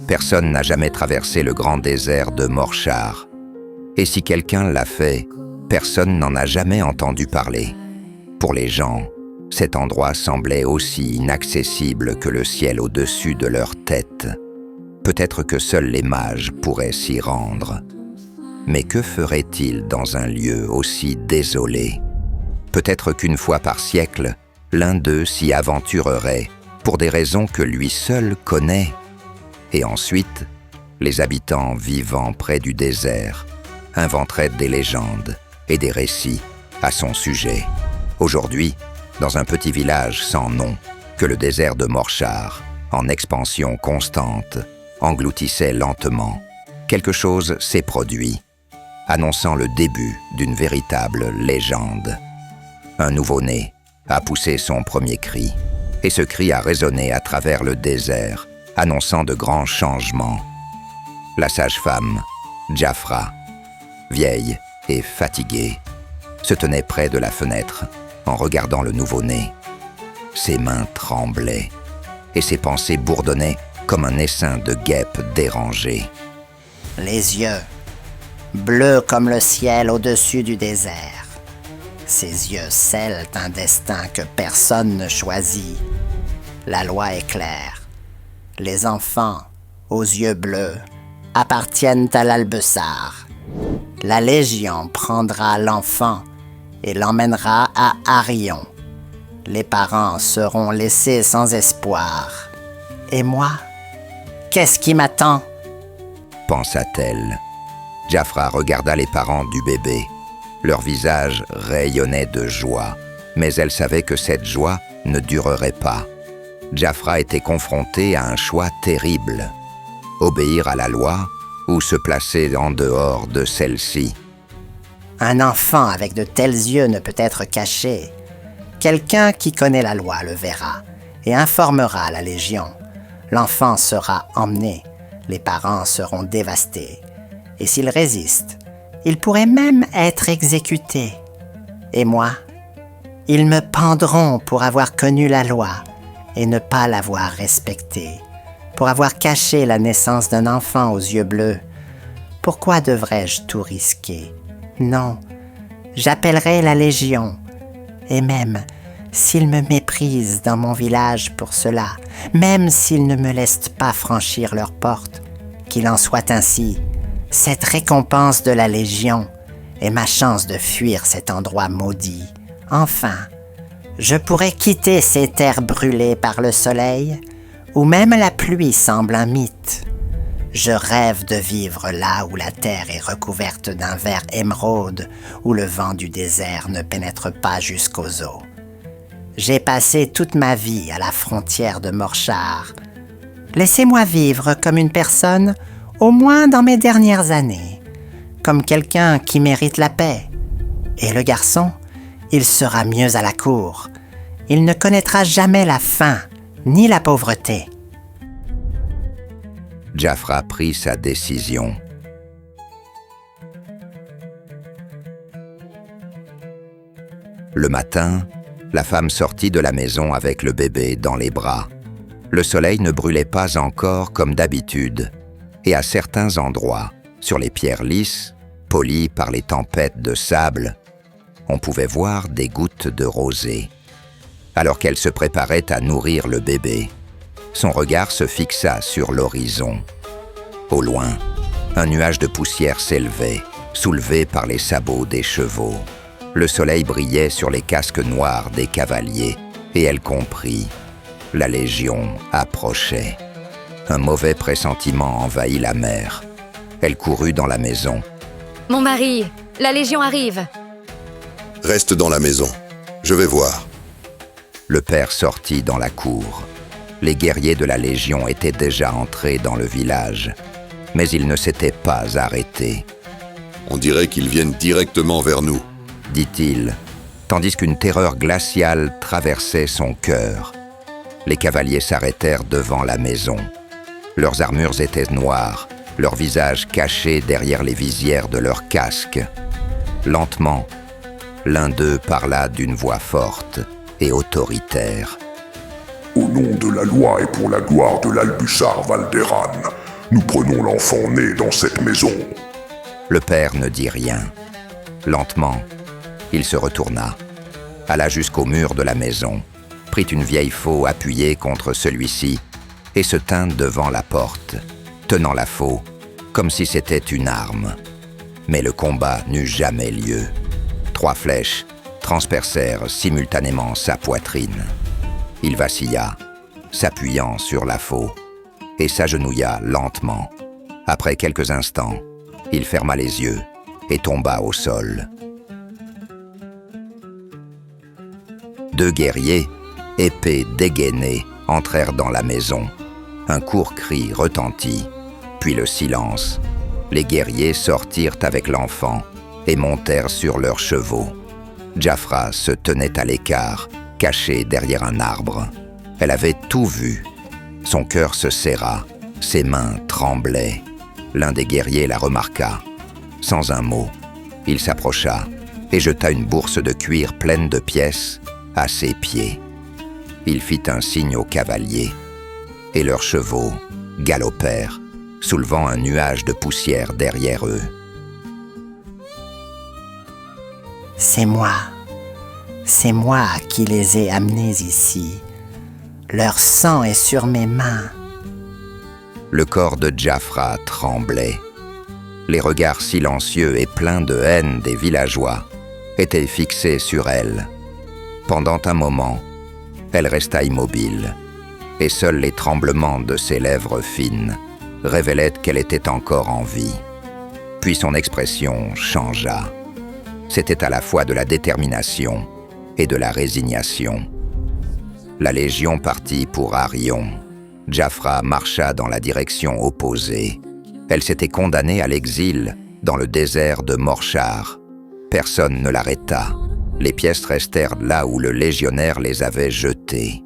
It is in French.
Personne n'a jamais traversé le grand désert de Morchar. Et si quelqu'un l'a fait, personne n'en a jamais entendu parler. Pour les gens, cet endroit semblait aussi inaccessible que le ciel au-dessus de leur tête. Peut-être que seuls les mages pourraient s'y rendre. Mais que ferait-il dans un lieu aussi désolé? Peut-être qu'une fois par siècle, l'un d'eux s'y aventurerait pour des raisons que lui seul connaît. Et ensuite, les habitants vivant près du désert inventeraient des légendes et des récits à son sujet. Aujourd'hui, dans un petit village sans nom que le désert de Morchar, en expansion constante, engloutissait lentement, quelque chose s'est produit, annonçant le début d'une véritable légende. Un nouveau-né a poussé son premier cri, et ce cri a résonné à travers le désert, annonçant de grands changements. La sage-femme, Jafra, vieille et fatiguée, se tenait près de la fenêtre en regardant le nouveau-né. Ses mains tremblaient et ses pensées bourdonnaient comme un essaim de guêpes dérangées. Les yeux, bleus comme le ciel au-dessus du désert. Ces yeux scellent un destin que personne ne choisit. La loi est claire. Les enfants, aux yeux bleus, appartiennent à l'Albessar. La Légion prendra l'enfant et l'emmènera à Arion. Les parents seront laissés sans espoir. Et moi, qu'est-ce qui m'attend? Pensa-t-elle. Jafra regarda les parents du bébé. Leur visage rayonnait de joie, mais elle savait que cette joie ne durerait pas. Jafra était confronté à un choix terrible. Obéir à la loi ou se placer en dehors de celle-ci. Un enfant avec de tels yeux ne peut être caché. Quelqu'un qui connaît la loi le verra et informera la Légion. L'enfant sera emmené, les parents seront dévastés. Et s'il résiste, il pourrait même être exécuté. Et moi, ils me pendront pour avoir connu la loi et ne pas l'avoir respectée, pour avoir caché la naissance d'un enfant aux yeux bleus. Pourquoi devrais-je tout risquer? Non, j'appellerai la Légion. Et même s'ils me méprisent dans mon village pour cela, même s'ils ne me laissent pas franchir leurs portes, qu'il en soit ainsi. Cette récompense de la Légion est ma chance de fuir cet endroit maudit. Enfin, je pourrais quitter ces terres brûlées par le soleil, où même la pluie semble un mythe. Je rêve de vivre là où la terre est recouverte d'un vert émeraude, où le vent du désert ne pénètre pas jusqu'aux eaux. J'ai passé toute ma vie à la frontière de Morchar. Laissez-moi vivre comme une personne, au moins dans mes dernières années, comme quelqu'un qui mérite la paix. Et le garçon, il sera mieux à la cour. Il ne connaîtra jamais la faim, ni la pauvreté. Jafra prit sa décision. Le matin, la femme sortit de la maison avec le bébé dans les bras. Le soleil ne brûlait pas encore comme d'habitude, et à certains endroits, sur les pierres lisses, polies par les tempêtes de sable, on pouvait voir des gouttes de rosée. Alors qu'elle se préparait à nourrir le bébé, son regard se fixa sur l'horizon. Au loin, un nuage de poussière s'élevait, soulevé par les sabots des chevaux. Le soleil brillait sur les casques noirs des cavaliers, et elle comprit. La Légion approchait. Un mauvais pressentiment envahit la mère. Elle courut dans la maison. « Mon mari, la Légion arrive !» « Reste dans la maison, je vais voir. » Le père sortit dans la cour. Les guerriers de la Légion étaient déjà entrés dans le village, mais ils ne s'étaient pas arrêtés. « On dirait qu'ils viennent directement vers nous. » dit-il, tandis qu'une terreur glaciale traversait son cœur. Les cavaliers s'arrêtèrent devant la maison. Leurs armures étaient noires, leurs visages cachés derrière les visières de leurs casques. Lentement, l'un d'eux parla d'une voix forte et autoritaire. « Au nom de la loi et pour la gloire de l'Albusar Valderan, Nous prenons l'enfant né dans cette maison. Le père ne dit rien. Lentement, il se retourna, alla jusqu'au mur de la maison, prit une vieille faux appuyée contre celui-ci et se tint devant la porte, tenant la faux comme si c'était une arme. Mais le combat n'eut jamais lieu. 3 flèches transpercèrent simultanément sa poitrine. Il vacilla, s'appuyant sur la faux, et s'agenouilla lentement. Après quelques instants, il ferma les yeux et tomba au sol. 2 guerriers, épées dégainées, entrèrent dans la maison. Un court cri retentit, puis le silence. Les guerriers sortirent avec l'enfant et montèrent sur leurs chevaux. Jafra se tenait à l'écart, cachée derrière un arbre. Elle avait tout vu. Son cœur se serra, ses mains tremblaient. L'un des guerriers la remarqua. Sans un mot, il s'approcha et jeta une bourse de cuir pleine de pièces à ses pieds. Il fit un signe aux cavaliers, et leurs chevaux galopèrent, soulevant un nuage de poussière derrière eux. C'est moi qui les ai amenés ici. Leur sang est sur mes mains. Le corps de Jafra tremblait. Les regards silencieux et pleins de haine des villageois étaient fixés sur elle. Pendant un moment, elle resta immobile, et seuls les tremblements de ses lèvres fines révélaient qu'elle était encore en vie. Puis son expression changea. C'était à la fois de la détermination et de la résignation. La légion partit pour Arion. Jafra marcha dans la direction opposée. Elle s'était condamnée à l'exil dans le désert de Morchar. Personne ne l'arrêta. Les pièces restèrent là où le légionnaire les avait jetées.